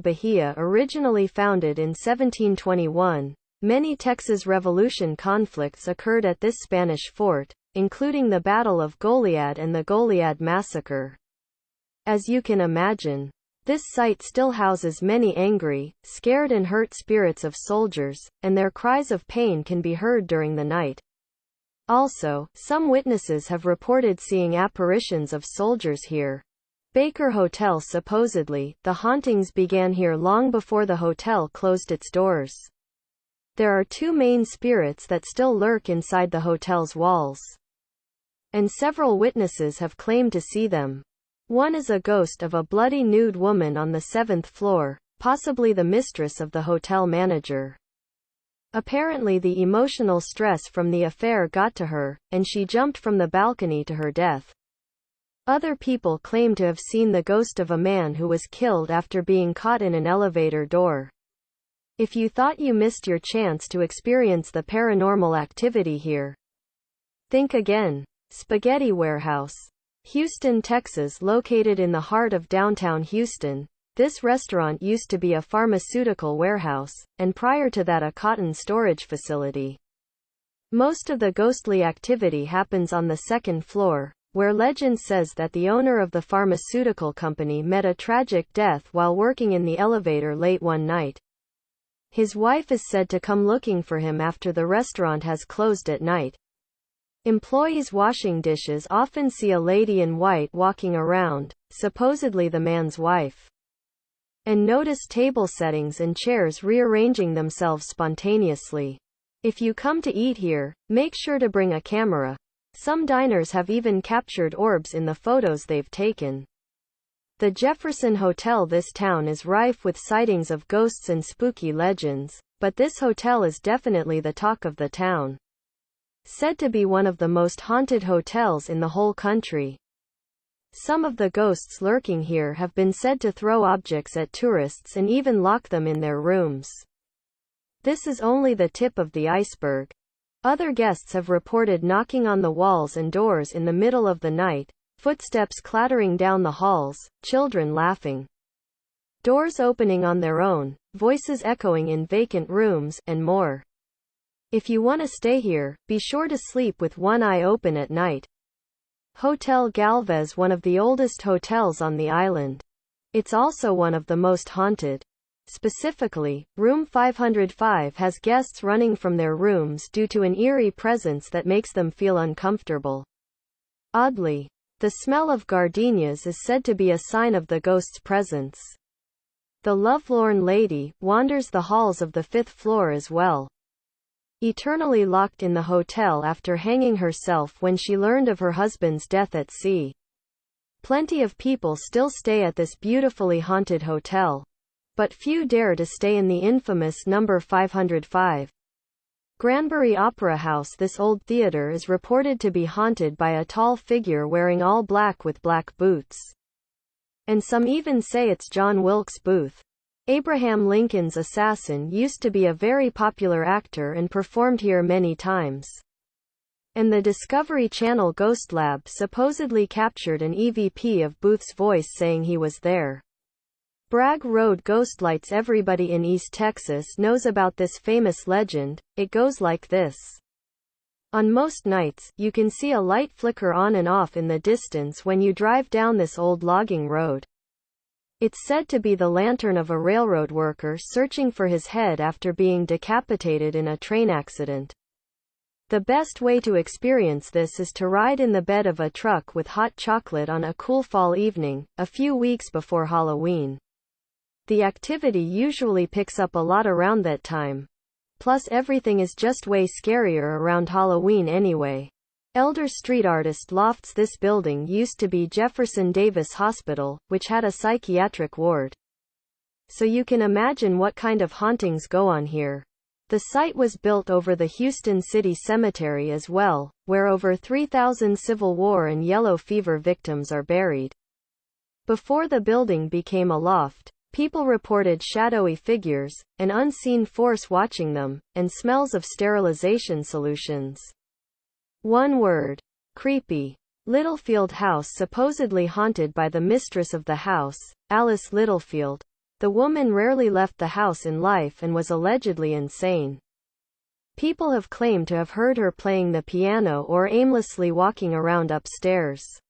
Bahia, originally founded in 1721. Many Texas Revolution conflicts occurred at this Spanish fort, including the Battle of Goliad and the Goliad Massacre. As you can imagine, this site still houses many angry, scared and hurt spirits of soldiers, and their cries of pain can be heard during the night. Also, some witnesses have reported seeing apparitions of soldiers here. Baker Hotel. Supposedly, the hauntings began here long before the hotel closed its doors. There are two main spirits that still lurk inside the hotel's walls, and several witnesses have claimed to see them. One is a ghost of a bloody nude woman on the 7th floor, possibly the mistress of the hotel manager. Apparently the emotional stress from the affair got to her, and she jumped from the balcony to her death. Other people claim to have seen the ghost of a man who was killed after being caught in an elevator door. If you thought you missed your chance to experience the paranormal activity here, think again. Spaghetti Warehouse, Houston, Texas. Located in the heart of downtown Houston, this restaurant used to be a pharmaceutical warehouse, and prior to that a cotton storage facility. Most of the ghostly activity happens on the 2nd floor, where legend says that the owner of the pharmaceutical company met a tragic death while working in the elevator late one night. His wife is said to come looking for him after the restaurant has closed at night. Employees washing dishes often see a lady in white walking around, supposedly the man's wife, and notice table settings and chairs rearranging themselves spontaneously. If you come to eat here, make sure to bring a camera. Some diners have even captured orbs in the photos they've taken. The Jefferson Hotel. This town is rife with sightings of ghosts and spooky legends, but this hotel is definitely the talk of the town. Said to be one of the most haunted hotels in the whole country. Some of the ghosts lurking here have been said to throw objects at tourists and even lock them in their rooms. This is only the tip of the iceberg. Other guests have reported knocking on the walls and doors in the middle of the night, footsteps clattering down the halls, children laughing, doors opening on their own, voices echoing in vacant rooms, and more. If you want to stay here, be sure to sleep with one eye open at night. Hotel Galvez, one of the oldest hotels on the island. It's also one of the most haunted. Specifically, room 505 has guests running from their rooms due to an eerie presence that makes them feel uncomfortable. Oddly, the smell of gardenias is said to be a sign of the ghost's presence. The lovelorn lady wanders the halls of the 5th floor as well, eternally locked in the hotel after hanging herself when she learned of her husband's death at sea. Plenty of people still stay at this beautifully haunted hotel, but few dare to stay in the infamous number 505. Granbury Opera House. This old theater is reported to be haunted by a tall figure wearing all black with black boots. And some even say it's John Wilkes Booth. Abraham Lincoln's assassin used to be a very popular actor and performed here many times. And the Discovery Channel Ghost Lab supposedly captured an EVP of Booth's voice saying he was there. Bragg Road Ghost Lights. Everybody in East Texas knows about this famous legend. It goes like this. On most nights, you can see a light flicker on and off in the distance when you drive down this old logging road. It's said to be the lantern of a railroad worker searching for his head after being decapitated in a train accident. The best way to experience this is to ride in the bed of a truck with hot chocolate on a cool fall evening, a few weeks before Halloween. The activity usually picks up a lot around that time. Plus everything is just way scarier around Halloween anyway. Elder Street Artist Lofts. This building used to be Jefferson Davis Hospital, which had a psychiatric ward. So you can imagine what kind of hauntings go on here. The site was built over the Houston City Cemetery as well, where over 3,000 Civil War and yellow fever victims are buried. Before the building became a loft, people reported shadowy figures, an unseen force watching them, and smells of sterilization solutions. One word. Creepy. Littlefield House. Supposedly haunted by the mistress of the house, Alice Littlefield. The woman rarely left the house in life and was allegedly insane. People have claimed to have heard her playing the piano or aimlessly walking around upstairs.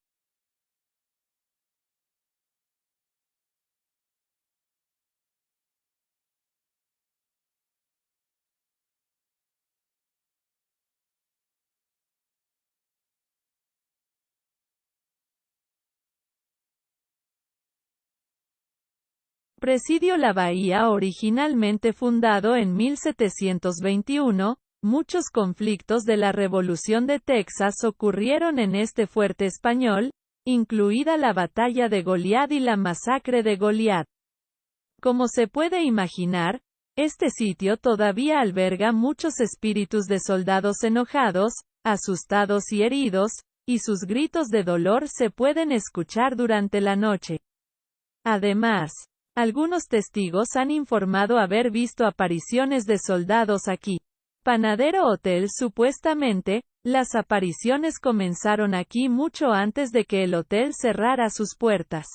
Presidio la bahía. Originalmente fundado en 1721, muchos conflictos de la Revolución de Texas ocurrieron en este fuerte español, incluida la batalla de Goliad y la masacre de Goliad. Como se puede imaginar, este sitio todavía alberga muchos espíritus de soldados enojados, asustados y heridos, y sus gritos de dolor se pueden escuchar durante la noche. Además, algunos testigos han informado haber visto apariciones de soldados aquí. Panadero Hotel. Supuestamente, las apariciones comenzaron aquí mucho antes de que el hotel cerrara sus puertas.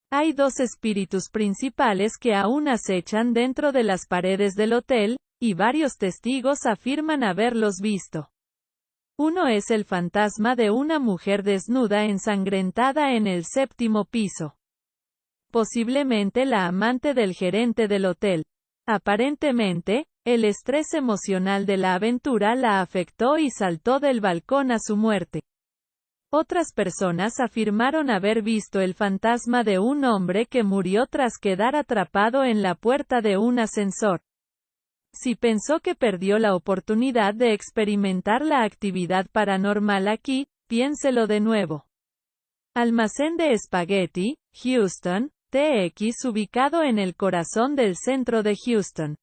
Hay dos espíritus principales que aún acechan dentro de las paredes del hotel, y varios testigos afirman haberlos visto. Uno es el fantasma de una mujer desnuda ensangrentada en el 7º piso. Posiblemente la amante del gerente del hotel. Aparentemente, el estrés emocional de la aventura la afectó y saltó del balcón a su muerte. Otras personas afirmaron haber visto el fantasma de un hombre que murió tras quedar atrapado en la puerta de un ascensor. Si pensó que perdió la oportunidad de experimentar la actividad paranormal aquí, piénselo de nuevo. Almacén de Espagueti, Houston, TX, ubicado en el corazón del centro de Houston.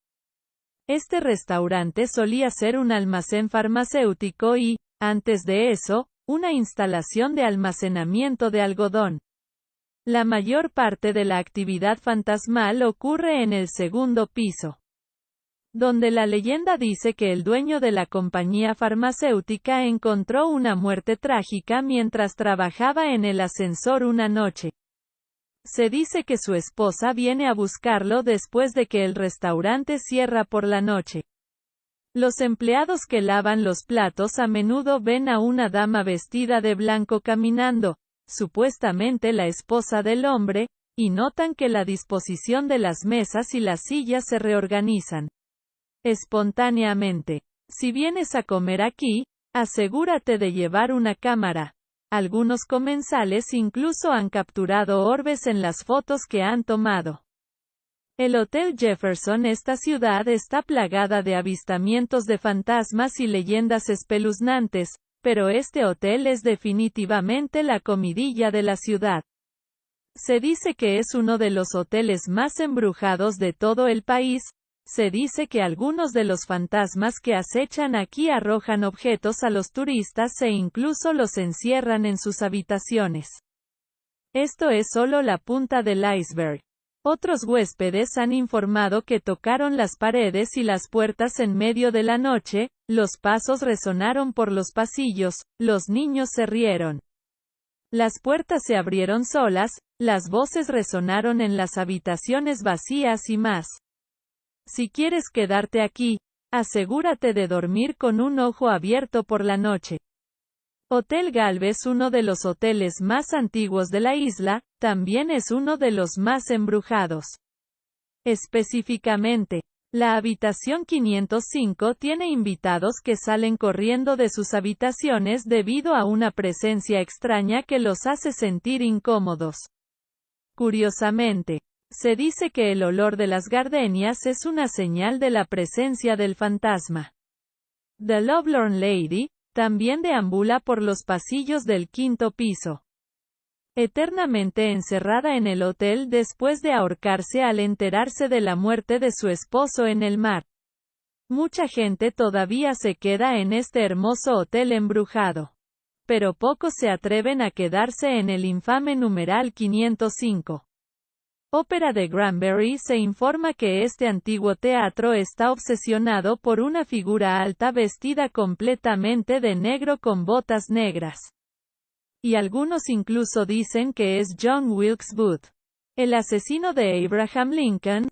Este restaurante solía ser un almacén farmacéutico y, antes de eso, una instalación de almacenamiento de algodón. La mayor parte de la actividad fantasmal ocurre en el 2º piso, donde la leyenda dice que el dueño de la compañía farmacéutica encontró una muerte trágica mientras trabajaba en el ascensor una noche. Se dice que su esposa viene a buscarlo después de que el restaurante cierra por la noche. Los empleados que lavan los platos a menudo ven a una dama vestida de blanco caminando, supuestamente la esposa del hombre, y notan que la disposición de las mesas y las sillas se reorganizan espontáneamente. Si vienes a comer aquí, asegúrate de llevar una cámara. Algunos comensales incluso han capturado orbes en las fotos que han tomado. El Hotel Jefferson. Esta ciudad está plagada de avistamientos de fantasmas y leyendas espeluznantes, pero este hotel es definitivamente la comidilla de la ciudad. Se dice que es uno de los hoteles más embrujados de todo el país. Se dice que algunos de los fantasmas que acechan aquí arrojan objetos a los turistas e incluso los encierran en sus habitaciones. Esto es solo la punta del iceberg. Otros huéspedes han informado que tocaron las paredes y las puertas en medio de la noche, los pasos resonaron por los pasillos, los niños se rieron. Las puertas se abrieron solas, las voces resonaron en las habitaciones vacías y más. Si quieres quedarte aquí, asegúrate de dormir con un ojo abierto por la noche. Hotel Galvez. Uno de los hoteles más antiguos de la isla, también es uno de los más embrujados. Específicamente, la habitación 505 tiene invitados que salen corriendo de sus habitaciones debido a una presencia extraña que los hace sentir incómodos. Curiosamente, se dice que el olor de las gardenias es una señal de la presencia del fantasma. The Lovelorn Lady también deambula por los pasillos del 5º piso, eternamente encerrada en el hotel después de ahorcarse al enterarse de la muerte de su esposo en el mar. Mucha gente todavía se queda en este hermoso hotel embrujado, pero pocos se atreven a quedarse en el infame numeral 505. Ópera de Granbury. Se informa que este antiguo teatro está obsesionado por una figura alta vestida completamente de negro con botas negras. Y algunos incluso dicen que es John Wilkes Booth. El asesino de Abraham Lincoln,